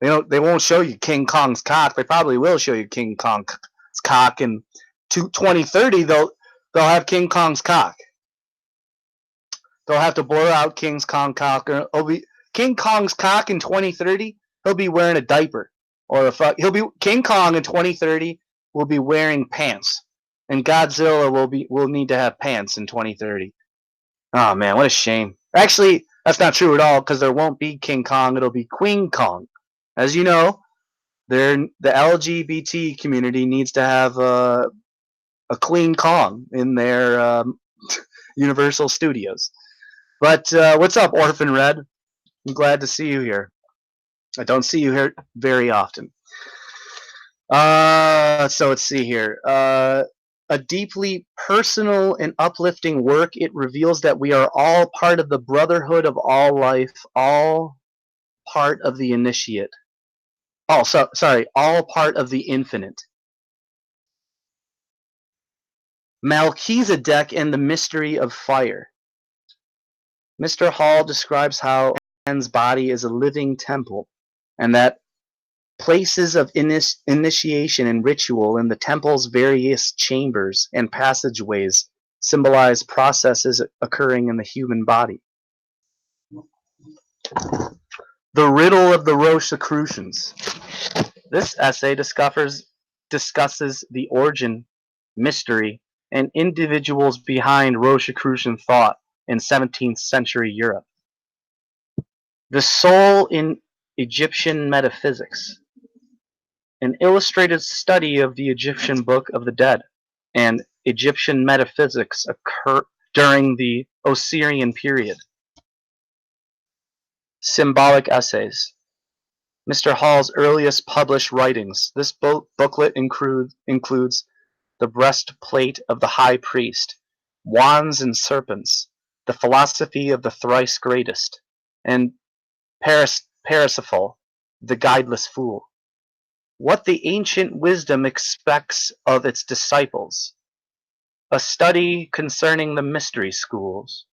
They won't show you King Kong's cock. They probably will show you King Kong's cock in 2030. They'll have King Kong's cock. They'll have to blur out King Kong's cock. King Kong's cock in 2030. He'll be wearing a diaper or King Kong in 2030 will be wearing pants, and Godzilla will need to have pants in 2030. Oh man, what a shame. Actually, that's not true at all, because there won't be King Kong. It'll be Queen Kong. As you know, the LGBT community needs to have a Queen Kong in their Universal Studios. But what's up, Orphan Red? I'm glad to see you here. I don't see you here very often. So let's see here. A deeply personal and uplifting work. It reveals that we are all part of the brotherhood of all life, all part of the initiate. Oh, sorry, all part of the infinite. Melchizedek and the mystery of fire. Mr. Hall describes how man's body is a living temple, and that places of initiation and ritual in the temple's various chambers and passageways symbolize processes occurring in the human body. The riddle of the Rosicrucians. This essay discusses the origin, mystery, and individuals behind Rosicrucian thought in 17th century Europe. The soul in Egyptian metaphysics. An illustrated study of the Egyptian Book of the Dead and Egyptian metaphysics occur during the Osirian period. Symbolic essays. Mr. Hall's earliest published writings. This booklet includes The Breastplate of the High Priest, Wands and Serpents, The Philosophy of the Thrice Greatest, and Parsifal, The Guideless Fool. What the Ancient Wisdom Expects of Its Disciples. A study concerning the mystery schools.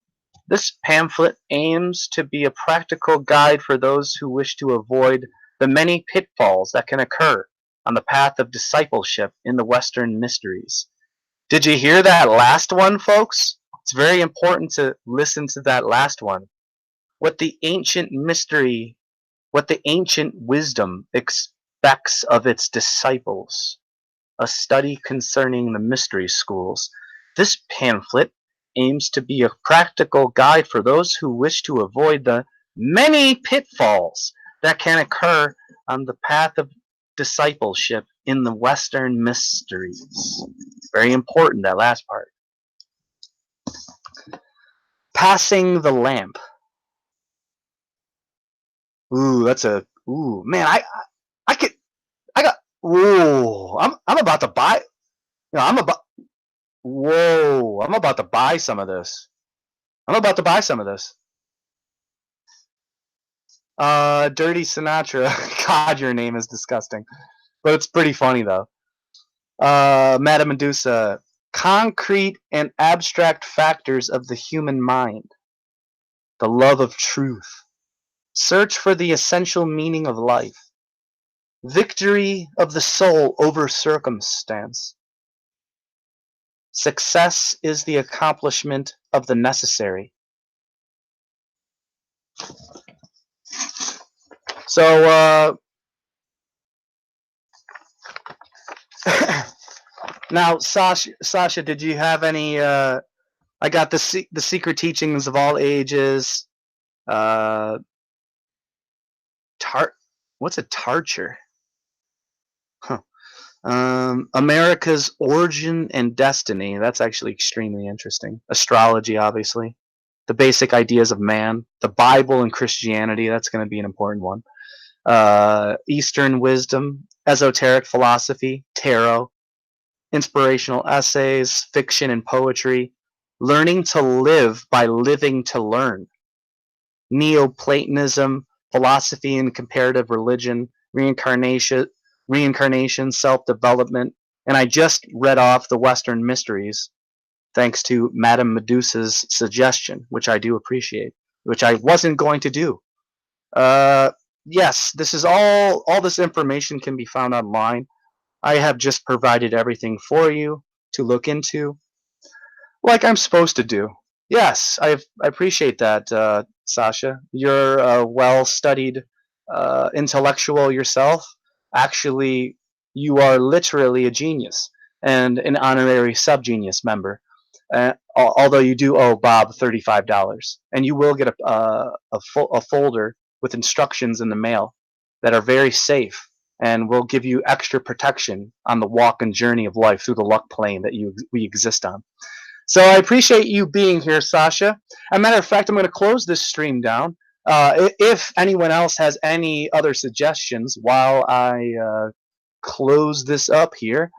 This pamphlet aims to be a practical guide for those who wish to avoid the many pitfalls that can occur on the path of discipleship in the Western mysteries. Did you hear that last one, folks? It's very important to listen to that last one. What the ancient wisdom expects of its disciples. A study concerning the mystery schools. This pamphlet aims to be a practical guide for those who wish to avoid the many pitfalls that can occur on the path of discipleship in the Western mysteries. Very important, that last part. Passing the lamp. Ooh, man, I'm about to buy, I'm about to buy some of this. Dirty Sinatra. God, your name is disgusting. But it's pretty funny, though. Madame Medusa. Concrete and abstract factors of the human mind. The love of truth. Search for the essential meaning of life. Victory of the soul over circumstance. Success is the accomplishment of the necessary. So, now, Sasha, did you have any? I got the secret teachings of all ages. What's a tarcher? Huh. America's origin and destiny. That's actually extremely interesting. Astrology, obviously. The basic ideas of man. The Bible and Christianity. That's going to be an important one. Eastern wisdom, esoteric philosophy, tarot, inspirational essays, fiction and poetry, learning to live by living to learn, Neoplatonism, philosophy and comparative religion, reincarnation, self-development, and I just read off the Western mysteries thanks to Madame Medusa's suggestion, which I do appreciate, which I wasn't going to do. Yes, this is all this information can be found online. I have just provided everything for you to look into, like I'm supposed to do. Yes, I appreciate that, Sasha. You're a well-studied intellectual yourself. Actually, you are literally a genius and an honorary SubGenius member. Although you do owe Bob $35, and you will get a folder with instructions in the mail that are very safe and will give you extra protection on the walk and journey of life through the luck plane that we exist on. So I appreciate you being here, Sasha. As a matter of fact, I'm going to close this stream down. If anyone else has any other suggestions while I close this up here,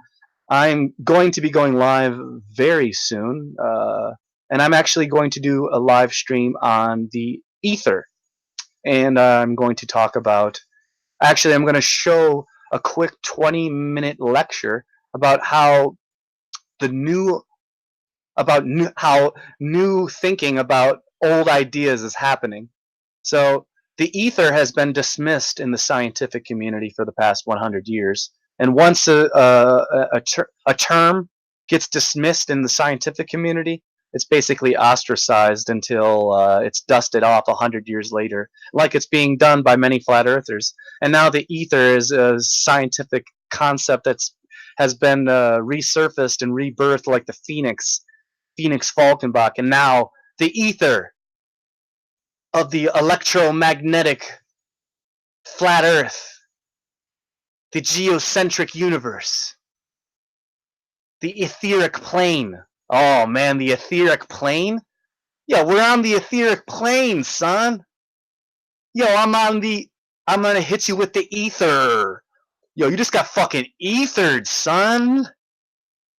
I'm going to be going live very soon, and I'm actually going to do a live stream on the Ether, and I'm going to talk about, actually I'm going to show a quick 20-minute lecture about how how new thinking about old ideas is happening. So the ether has been dismissed in the scientific community for the past 100 years. And once a term gets dismissed in the scientific community, it's basically ostracized until it's dusted off 100 years later, like it's being done by many flat earthers. And now the ether is a scientific concept has been resurfaced and rebirthed like the Phoenix Falkenbach, and now the ether of the electromagnetic flat earth, the geocentric universe, the etheric plane. Oh man, the etheric plane? Yo, we're on the etheric plane, son. Yo, I'm gonna hit you with the ether. Yo, you just got fucking ethered, son.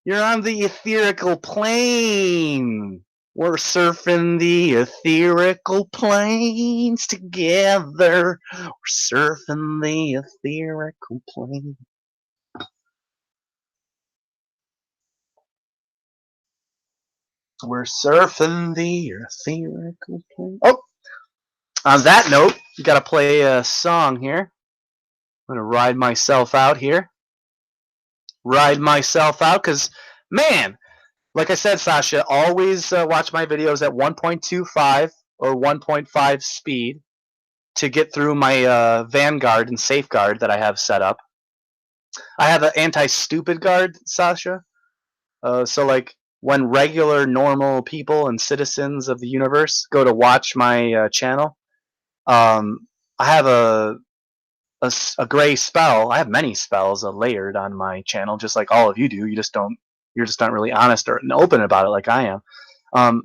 You're on the etherical plane. We're surfing the etherical planes together. We're surfing the etherical plane. We're surfing the etherical plane. Oh, on that note, you gotta play a song here. I'm gonna ride myself out here. Ride myself out, because, man, like I said, Sasha, always watch my videos at 1.25 or 1.5 speed to get through my Vanguard and Safeguard that I have set up. I have an anti-stupid guard, Sasha. So like when regular, normal people and citizens of the universe go to watch my channel, I have a gray spell. I have many spells layered on my channel, just like all of you do. You're just not really honest or open about it like I am.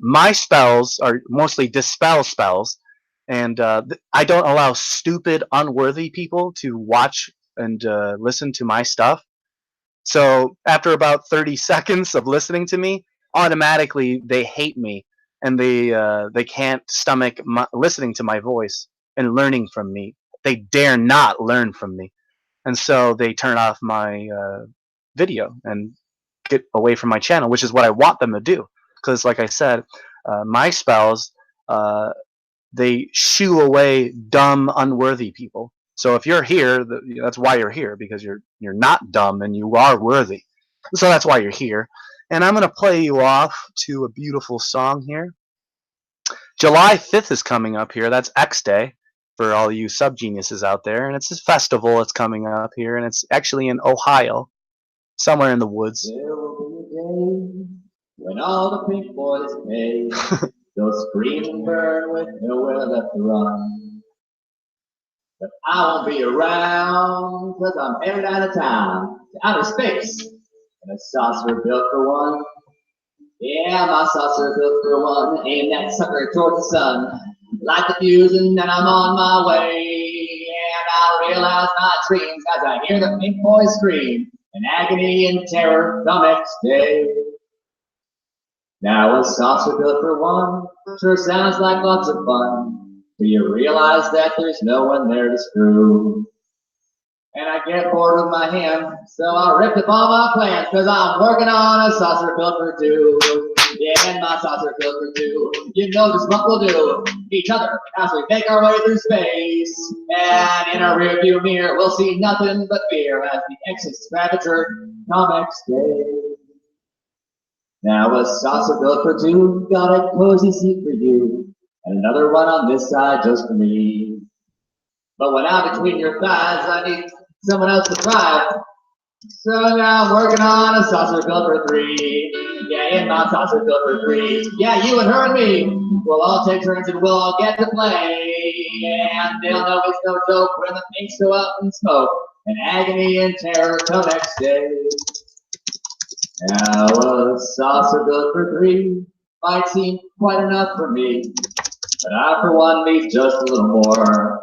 My spells are mostly dispel spells, and I don't allow stupid, unworthy people to watch and listen to my stuff. So after about 30 seconds of listening to me, automatically they hate me, and they can't stomach listening to my voice and learning from me. They dare not learn from me, and so they turn off my video and get away from my channel, which is what I want them to do. Because, like I said, my spells they shoo away dumb, unworthy people. So if you're here, that's why you're here, because you're not dumb and you are worthy. So that's why you're here. And I'm going to play you off to a beautiful song here. July 5th is coming up here. That's X Day for all you subgeniuses out there. And it's this festival that's coming up here. And it's actually in Ohio, somewhere in the woods. There will be a day when all the pink boys pay. They'll scream and burn with nowhere left to run. But I won't be around, cause I'm headed out of town to outer space in a saucer built for one. Yeah, my saucer built for one. Aim that sucker towards the sun. Light the fuse and then I'm on my way. And I realize my dreams as I hear the pink boys scream in agony and terror the next day. Now a saucer built for one sure sounds like lots of fun. Do you realize that there's no one there to screw? And I get bored with my hand, so I'll rip up all my plans, cause I'm working on a saucer built for two. Yeah, and my saucer built for two. You know just what we'll do, each other as we make our way through space. And in our rearview mirror, we'll see nothing but fear as the exits Ravager comics day. Now a saucer built for two, got a cozy seat for you, and another one on this side just for me. But when I'm between your thighs, I need someone else to drive. So now I'm working on a saucer built for three. Yeah, in my saucer built for three. Yeah, you and her and me. We'll all take turns and we'll all get to play. And they'll know it's no joke when the pinks go up in smoke. And agony and terror till next day. Now a saucer built for three might seem quite enough for me. But I for one need just a little more.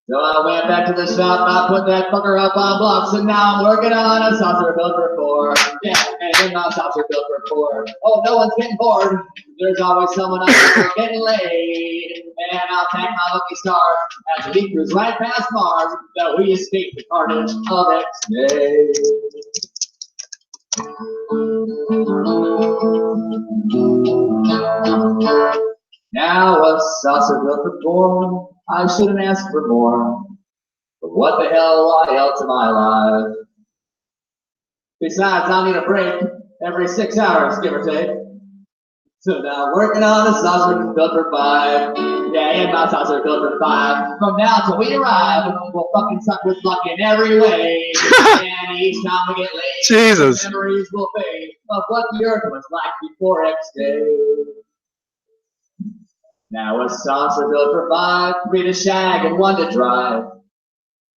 So I went back to the shop, I put that fucker up on blocks, and now I'm working on a saucer built for four. Yeah, and in my saucer built for four. Oh, no one's getting bored. There's always someone out there getting laid. And I'll thank my lucky stars as we cruise right past Mars, that we escape the carnage of X Day. Now a saucer built for four. I shouldn't ask for more, but what the hell, why else am I alive? Besides, I need a break every 6 hours, give or take. So now I'm working on a saucer built for five. Yeah, and my saucer built for five. From now till we arrive, we'll fucking suck with luck in every way. And each time we get late, Jesus. memories will fade of what the earth was like before X Day. Now a saucer built for five, 3 to shag and 1 to drive.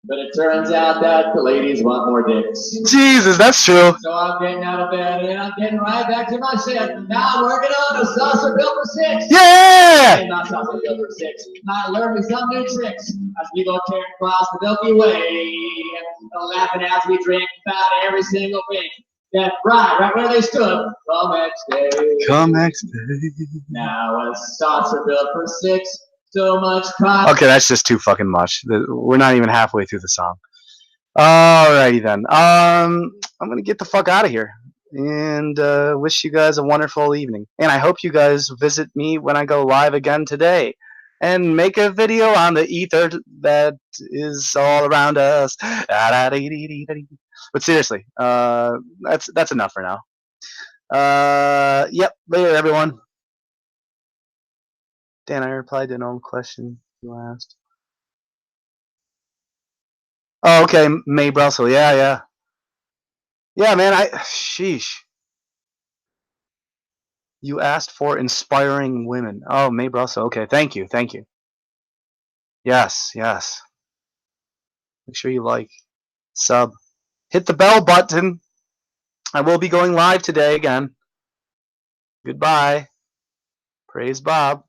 But it turns out that the ladies want more dicks. Jesus, that's true. So I'm getting out of bed and I'm getting right back to my shit. Now I'm working on a saucer built for 6. Yeah! And my saucer built for 6 might learn me some new tricks as we go tearing across the Milky Way. Laughing as we drink about every single thing. That's right where they stood. Come X Day. Come next day. Now a saucer built for 6. So much crime. Okay, that's just too fucking much. We're not even halfway through the song. Alrighty then. I'm gonna get the fuck out of here and wish you guys a wonderful evening. And I hope you guys visit me when I go live again today and make a video on the ether that is all around us. But seriously, that's enough for now. Yep. Later, everyone. Dan, I replied to no question you asked. Oh, okay, May Brussels. Yeah, man. Sheesh. You asked for inspiring women. Oh, May Brussels. Okay, thank you. Yes. Make sure you like, sub, hit the bell button. I will be going live today again. Goodbye. Praise Bob.